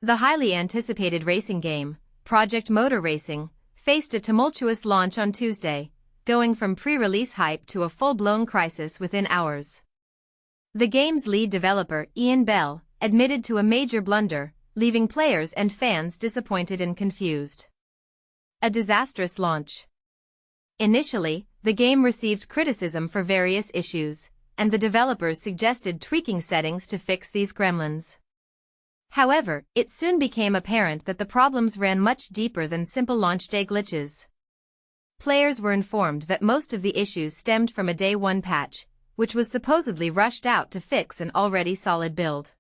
The highly anticipated racing game, Project Motor Racing, faced a tumultuous launch on Tuesday, going from pre-release hype to a full-blown crisis within hours. The game's lead developer, Ian Bell, admitted to a major blunder, leaving players and fans disappointed and confused. A disastrous launch. Initially, the game received criticism for various issues, and the developers suggested tweaking settings to fix these gremlins. However, it soon became apparent that the problems ran much deeper than simple launch day glitches. Players were informed that most of the issues stemmed from a Day 1 patch, which was supposedly rushed out to fix an already solid build.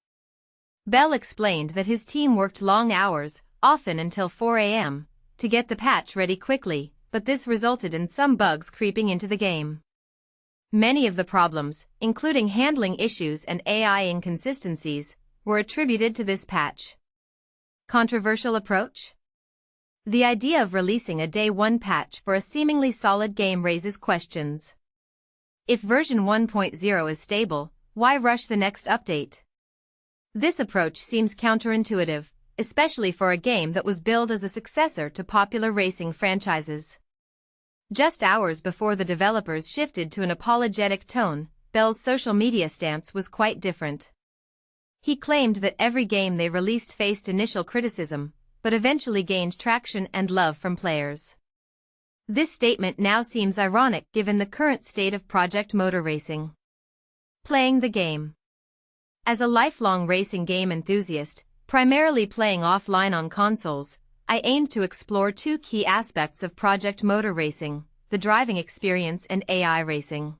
Bell explained that his team worked long hours, often until 4 a.m., to get the patch ready quickly, but this resulted in some bugs creeping into the game. Many of the problems, including handling issues and AI inconsistencies, were attributed to this patch. Controversial approach? The idea of releasing a Day 1 patch for a seemingly solid game raises questions. If version 1.0 is stable, why rush the next update? This approach seems counterintuitive, especially for a game that was billed as a successor to popular racing franchises. Just hours before the developers shifted to an apologetic tone, Bell's social media stance was quite different. He claimed that every game they released faced initial criticism, but eventually gained traction and love from players. This statement now seems ironic given the current state of Project Motor Racing. Playing the game. As a lifelong racing game enthusiast, primarily playing offline on consoles, I aimed to explore two key aspects of Project Motor Racing: the driving experience and AI racing.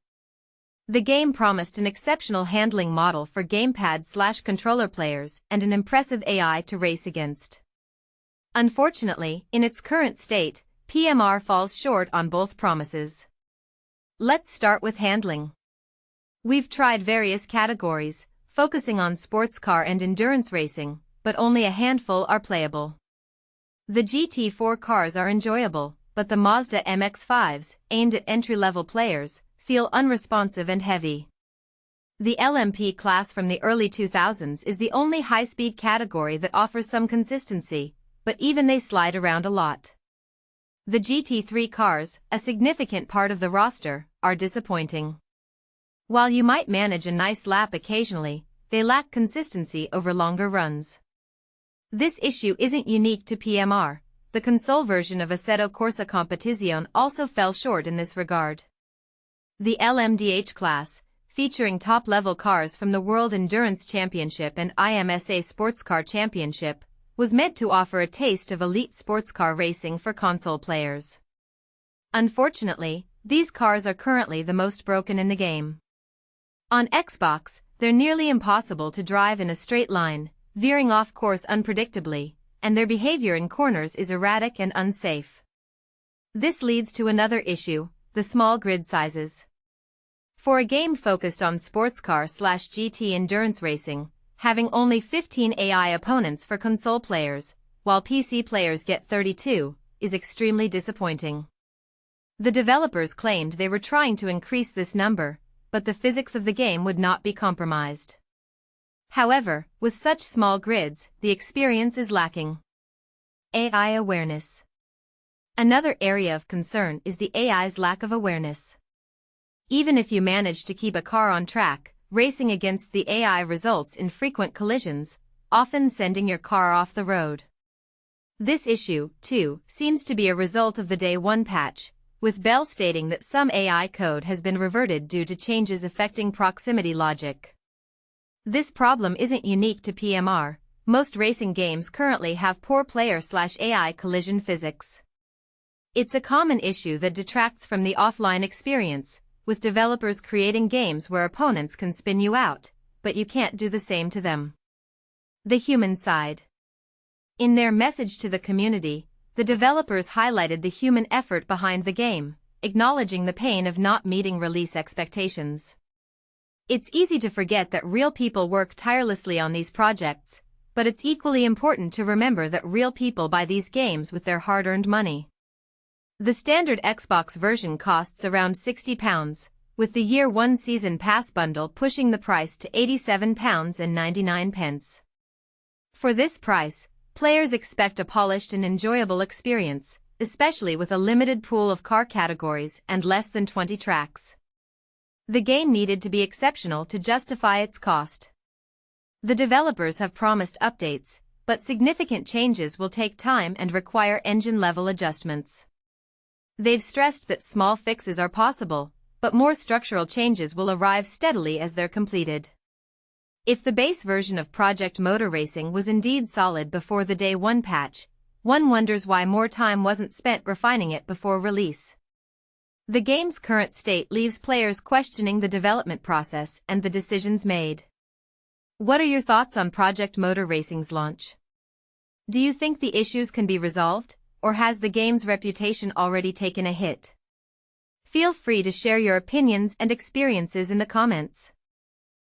The game promised an exceptional handling model for gamepad/controller players and an impressive AI to race against. Unfortunately, in its current state, PMR falls short on both promises. Let's start with handling. We've tried various categories, focusing on sports car and endurance racing, but only a handful are playable. The GT4 cars are enjoyable, but the Mazda MX-5s, aimed at entry-level players, feel unresponsive and heavy. The LMP class from the early 2000s is the only high-speed category that offers some consistency, but even they slide around a lot. The GT3 cars, a significant part of the roster, are disappointing. While you might manage a nice lap occasionally, they lack consistency over longer runs. This issue isn't unique to PMR. The console version of Assetto Corsa Competizione also fell short in this regard. The LMDh class, featuring top-level cars from the World Endurance Championship and IMSA Sports Car Championship, was meant to offer a taste of elite sports car racing for console players. Unfortunately, these cars are currently the most broken in the game. On Xbox, they're nearly impossible to drive in a straight line, veering off course unpredictably, and their behavior in corners is erratic and unsafe. This leads to another issue: the small grid sizes. For a game focused on sports car/GT endurance racing, having only 15 AI opponents for console players, while PC players get 32, is extremely disappointing. The developers claimed they were trying to increase this number, but the physics of the game would not be compromised. However, with such small grids, the experience is lacking. AI awareness. Another area of concern is the AI's lack of awareness. Even if you manage to keep a car on track, racing against the AI results in frequent collisions, often sending your car off the road. This issue, too, seems to be a result of the Day 1 patch, with Bell stating that some AI code has been reverted due to changes affecting proximity logic. This problem isn't unique to PMR. Most racing games currently have poor player/AI collision physics. It's a common issue that detracts from the offline experience, with developers creating games where opponents can spin you out, but you can't do the same to them. The human side. In their message to the community, the developers highlighted the human effort behind the game, acknowledging the pain of not meeting release expectations. It's easy to forget that real people work tirelessly on these projects, but it's equally important to remember that real people buy these games with their hard-earned money. The standard Xbox version costs around £60, with the Year 1 Season Pass bundle pushing the price to £87.99. For this price, Players expect a polished and enjoyable experience, especially with a limited pool of car categories and less than 20 tracks. The game needed to be exceptional to justify its cost. The developers have promised updates, but significant changes will take time and require engine-level adjustments. They've stressed that small fixes are possible, but more structural changes will arrive steadily as they're completed. If the base version of Project Motor Racing was indeed solid before the Day 1 patch, one wonders why more time wasn't spent refining it before release. The game's current state leaves players questioning the development process and the decisions made. What are your thoughts on Project Motor Racing's launch? Do you think the issues can be resolved, or has the game's reputation already taken a hit? Feel free to share your opinions and experiences in the comments.